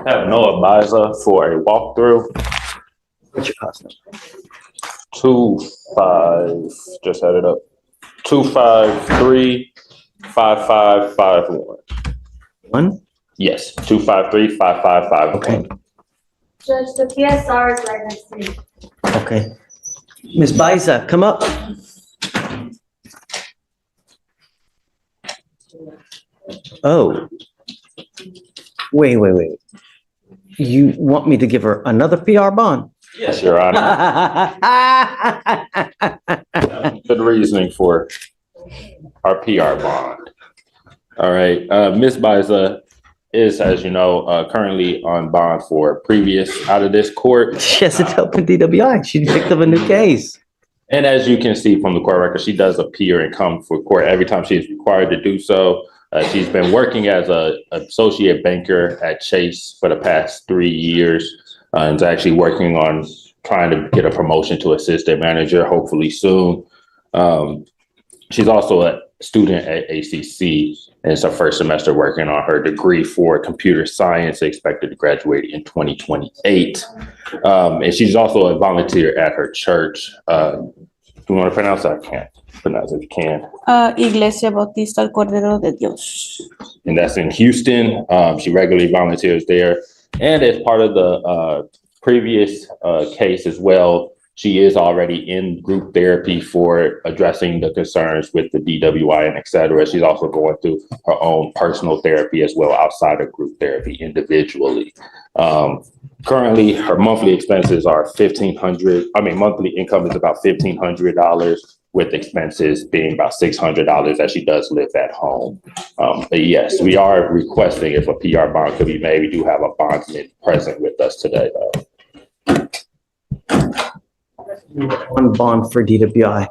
Have no advisor for a walkthrough. What's your cost number? 25, just had it up. 253-5551. One? Yes, 253-5551. Okay. Judge, the PSR is right next to me. Okay. Ms. Biza, come up. Oh. Wait. You want me to give her another PR bond? Yes, Your Honor. Good reasoning for our PR bond. All right, Ms. Biza is, as you know, currently on bond for previous out of this court. She hasn't opened DWI. She picked up a new case. And as you can see from the court record, she does appear and come for court every time she is required to do so. She's been working as an associate banker at Chase for the past 3 years and is actually working on trying to get a promotion to assistant manager, hopefully soon. She's also a student at ACC and it's her first semester working on her degree for computer science, expected to graduate in 2028. And she's also a volunteer at her church. Do you want to pronounce that? I can't pronounce it if you can. Iglesia Bautista el Cordero de Dios. And that's in Houston. She regularly volunteers there. And as part of the previous case as well, she is already in group therapy for addressing the concerns with the DWI and et cetera. She's also going through her own personal therapy as well outside of group therapy individually. Currently, her monthly expenses are $1,500. Monthly income is about $1,500 with expenses being about $600 as she does live at home. But yes, we are requesting if a PR bond could be made. We do have a bondsman present with us today though. One bond for DWI.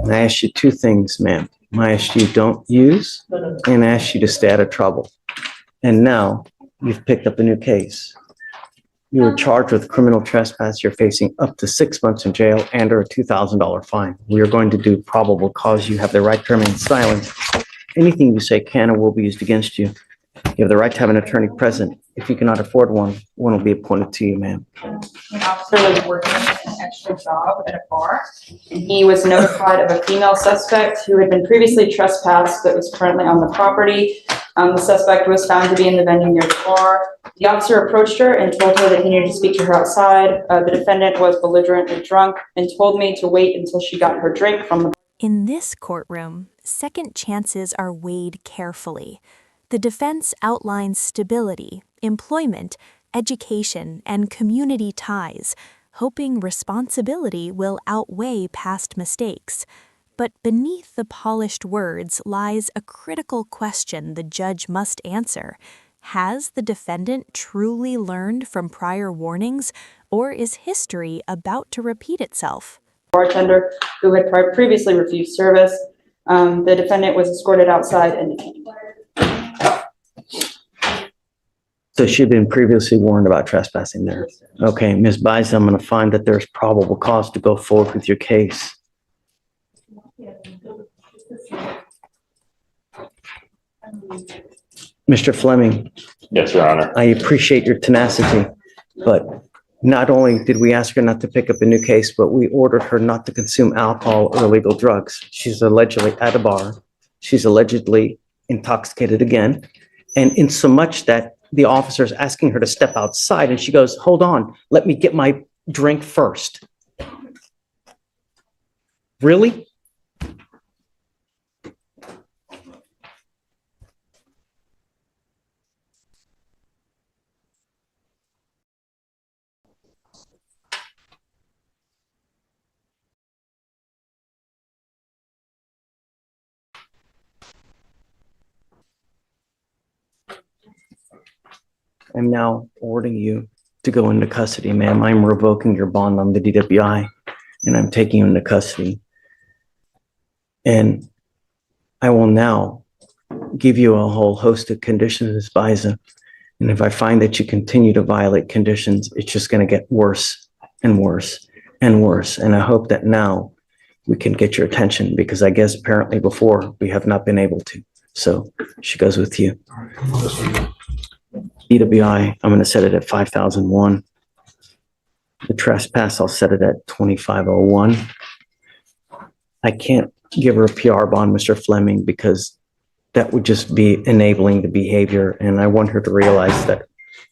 And I asked you two things, ma'am. I asked you don't use and I asked you to stay out of trouble. And now you've picked up a new case. You were charged with criminal trespass. You're facing up to 6 months in jail and or a $2,000 fine. We are going to do probable cause. You have the right to remain silent. Anything you say can and will be used against you. You have the right to have an attorney present. If you cannot afford one, one will be appointed to you, ma'am. An officer was working an extra job at a bar, and he was notified of a female suspect who had been previously trespassed but was currently on the property. The suspect was found to be in the venue near the bar. The officer approached her and told her that he needed to speak to her outside. The defendant was belligerently drunk and told me to wait until she got her drink from the. In this courtroom, second chances are weighed carefully. The defense outlines stability, employment, education, and community ties, hoping responsibility will outweigh past mistakes. But beneath the polished words lies a critical question the judge must answer. Has the defendant truly learned from prior warnings, or is history about to repeat itself? Bartender who had previously refused service. The defendant was escorted outside and detained. So she'd been previously warned about trespassing there. Okay, Ms. Bice, I'm going to find that there's probable cause to go forward with your case. Mr. Fleming. Yes, Your Honor. I appreciate your tenacity, but not only did we ask her not to pick up a new case, but we ordered her not to consume alcohol or illegal drugs. She's allegedly at a bar. She's allegedly intoxicated again. And in so much that the officer is asking her to step outside and she goes, hold on, let me get my drink first. Really? I'm now ordering you to go into custody, ma'am. I'm revoking your bond on the DWI and I'm taking you into custody. And I will now give you a whole host of conditions, Biza. And if I find that you continue to violate conditions, it's just going to get worse and worse and worse. And I hope that now we can get your attention because I guess apparently before we have not been able to. So she goes with you. DWI, I'm gonna set it at 5,001. The trespass, I'll set it at 2,501. I can't give her a PR bond, Mr. Fleming, because that would just be enabling the behavior, and I want her to realize that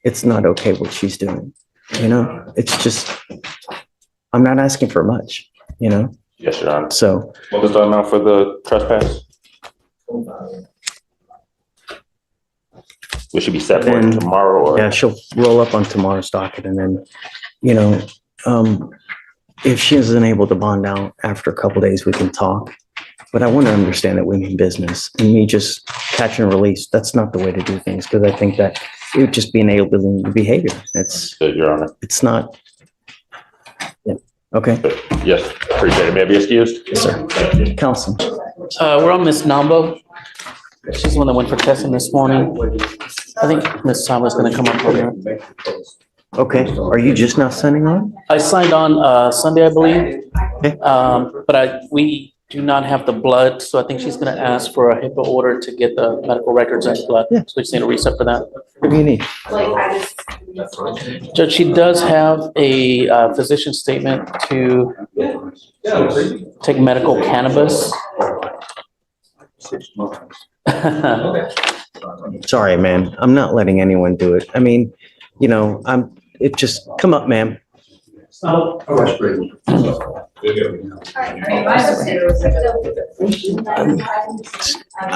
it's not okay what she's doing. You know, it's just, I'm not asking for much, you know? Yes, Your Honor. So, What was the amount for the trespass? We should be set for Then- tomorrow or? yeah, she'll roll up on tomorrow's docket, and then, you know, if she isn't able to bond out after a couple days, we can talk. But I want to understand that we mean business, and me just catch and release, that's not the way to do things, because I think that it would just be enabling the behavior. Good, Your Honor. It's not. Yeah, okay, Yes, appreciate it. May I be excused? yes, sir. Thank you. Counsel, We're on Miss Nambo. She's the one that went for testing this morning. I think Miss Sama's gonna come up over here. okay, are you just now signing on? I signed on, Sunday, I believe. Okay. But we do not have the blood, so I think she's gonna ask for a HIPAA order to get the medical records and blood. Yeah. So we just need a reset for that. What do you need? Judge, she does have a physician statement to take medical cannabis. Sorry, man, I'm not letting anyone do it. I mean, you know, it just, come up, ma'am.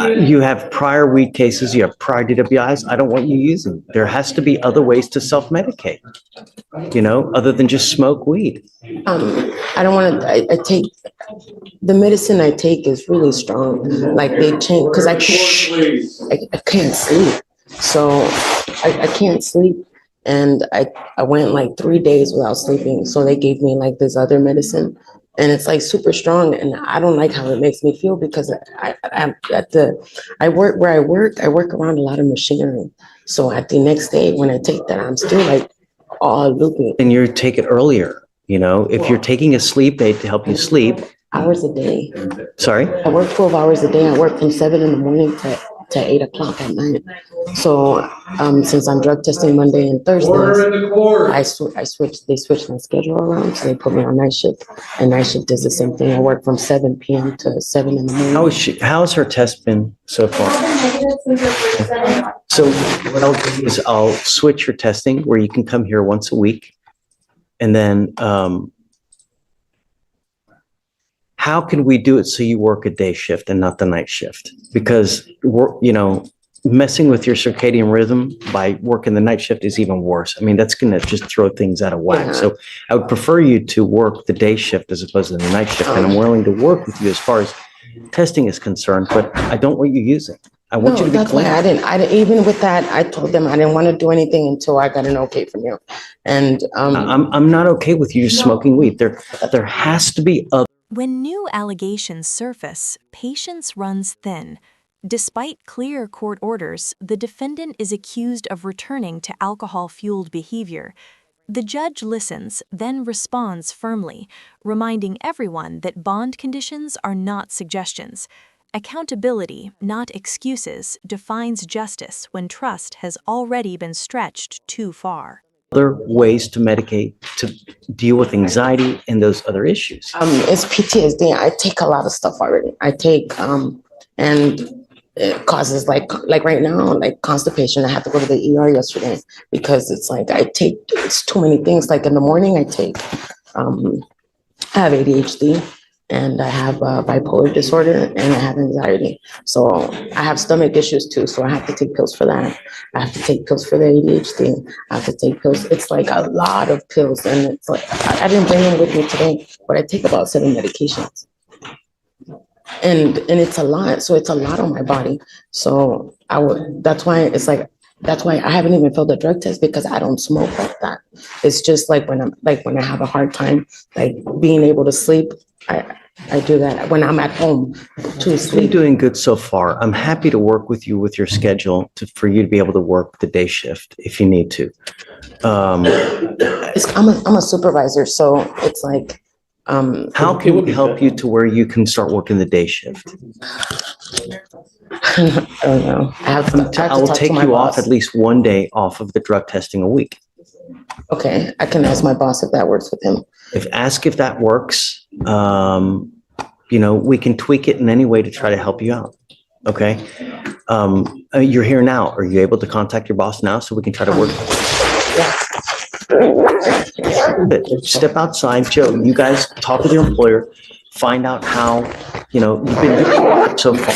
You have prior weed cases, you have prior DWIs. I don't want you using. There has to be other ways to self-medicate, you know, other than just smoke weed. I don't want to, I take, the medicine I take is really strong, like they change, because I can't sleep. So I can't sleep. And I went like 3 days without sleeping. So they gave me like this other medicine, and it's like super strong. And I don't like how it makes me feel, because I work where I work around a lot of machinery. So at the next day when I take that, I'm still like all loopy. And you take it earlier, you know, if you're taking a sleep aid to help you sleep. Hours a day. Sorry? I work 12 hours a day. I work from 7 in the morning to 8 o'clock at night. So since I'm drug testing Monday and Thursdays, they switched my schedule around. So they put me on night shift, and night shift is the same thing. I work from 7 p.m. to 7 in the morning. How's her test been so far? So what I'll do is I'll switch your testing where you can come here once a week. And then how can we do it so you work a day shift and not the night shift? Because you know, messing with your circadian rhythm by working the night shift is even worse. I mean, that's going to just throw things out of whack. Yeah. So I would prefer you to work the day shift as opposed to the night shift. And I'm willing to work with you as far as testing is concerned, but I don't want you using. I want you to be That's why clean. I didn't, even with that, I told them I didn't want to do anything until I got an okay from you. And I'm not okay with you just smoking weed. There has to be other. When new allegations surface, patience runs thin. Despite clear court orders, the defendant is accused of returning to alcohol-fueled behavior. The judge listens, then responds firmly, reminding everyone that bond conditions are not suggestions. Accountability, not excuses, defines justice when trust has already been stretched too far. Other ways to medicate, to deal with anxiety and those other issues. it's PTSD. I take a lot of stuff already. I take and it causes like right now, like constipation. I had to go to the ER yesterday because it's like it's too many things. Like in the morning I take I have ADHD, and I have bipolar disorder, and I have anxiety. So I have stomach issues too. So I have to take pills for that. I have to take pills for the ADHD. I have to take pills. It's like a lot of pills. And it's like, I didn't bring them with me today, but I take about 7 medications. And it's a lot. So it's a lot on my body. So that's why I haven't even filled a drug test, because I don't smoke like that. It's just like when I have a hard time, like being able to sleep, I do that when I'm at home to You're sleep. doing good so far. I'm happy to work with you with your schedule for you to be able to work the day shift if you need to. I'm a supervisor, so it's like How It can would we be help good. you to where you can start working the day shift? I don't know. I have to I will talk take to my you off boss. at least one day off of the drug testing a week. Okay, I can ask my boss if that works with him. Ask if that works. We can tweak it in any way to try to help you out. Okay? You're here now. Are you able to contact your boss now so we can try to work? But step outside, Joe, you guys talk with your employer, find out how, you've been doing so far.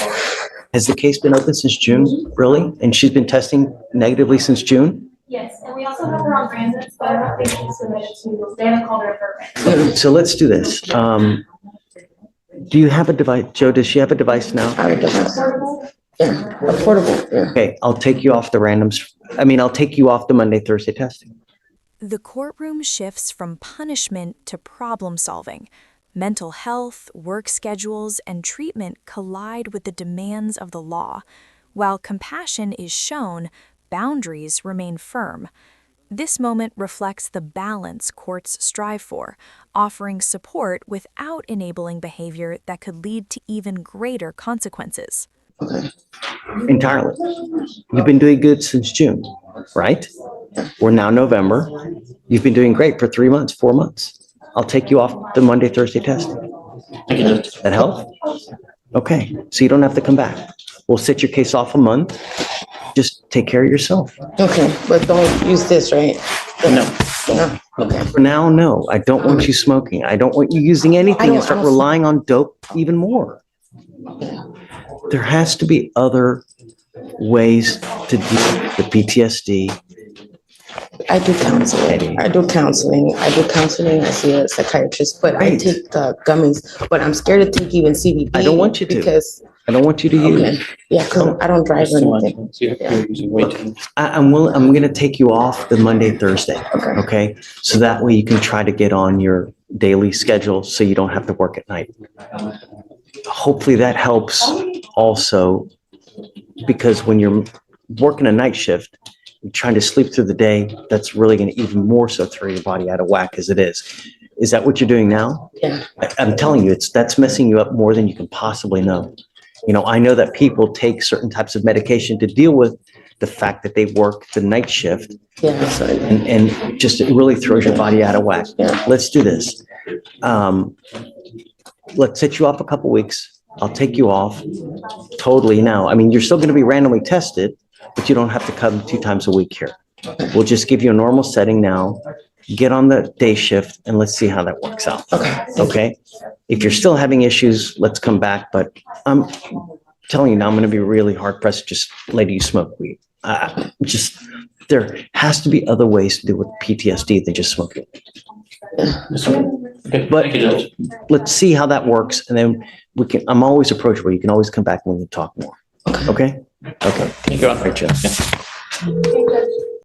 Has the case been open since June, really? And she's been testing negatively since June? Yes, and we also have her on Brandon's, but I don't think she's submitted to, they haven't called her a permit. So let's do this. Do you have a device? Joe, does she have a device now? I would definitely- Portable? Yeah, affordable, yeah. Okay, I'll take you off the I'll take you off the Monday, Thursday testing. The courtroom shifts from punishment to problem solving. Mental health, work schedules, and treatment collide with the demands of the law. While compassion is shown, boundaries remain firm. This moment reflects the balance courts strive for, offering support without enabling behavior that could lead to even greater consequences. Okay. Entirely. You've been doing good since June, right? We're now November. You've been doing great for 3 months, 4 months. I'll take you off the Monday, Thursday testing. That help? Okay, so you don't have to come back. We'll set your case off a month. Just take care of yourself. Okay, but don't use this, right? No. No, okay. For now, no, I don't want you smoking. I don't want you using anything and start relying on dope even more. There has to be other ways to deal with the PTSD. I do counseling. I see a psychiatrist, but I Great. take the gummies, but I'm scared to take even CBD. I don't want you to. Because, I don't want you to use okay, it. yeah, because I don't drive That's too or much. anything. So you're using way too much. I'm going to take you off the Monday, Thursday. Okay. So that way you can try to get on your daily schedule so you don't have to work at night. Hopefully that helps also, because when you're working a night shift, you're trying to sleep through the day, that's really going to even more so throw your body out of whack as it is. Is that what you're doing now? Yeah. I'm telling you, that's messing you up more than you can possibly know. I know that people take certain types of medication to deal with the fact that they work the night shift, Yeah, that's what I mean. and just it really throws your body out of whack. Yeah. Let's do this. Let's set you off a couple weeks. I'll take you off totally now. I mean, you're still going to be randomly tested, but you don't have to come 2 times a week here. We'll just give you a normal setting now, get on the day shift, and let's see how that works out. Okay? If you're still having issues, let's come back, but I'm telling you now, I'm going to be really hard pressed to just let you smoke weed. There has to be other ways to deal with PTSD than just smoking. Okay, But thank you, Judge. let's see how that works, and then I'm always approachable. You can always come back when we talk more. Okay? Okay. Thank you. All right, Jeff. Yeah.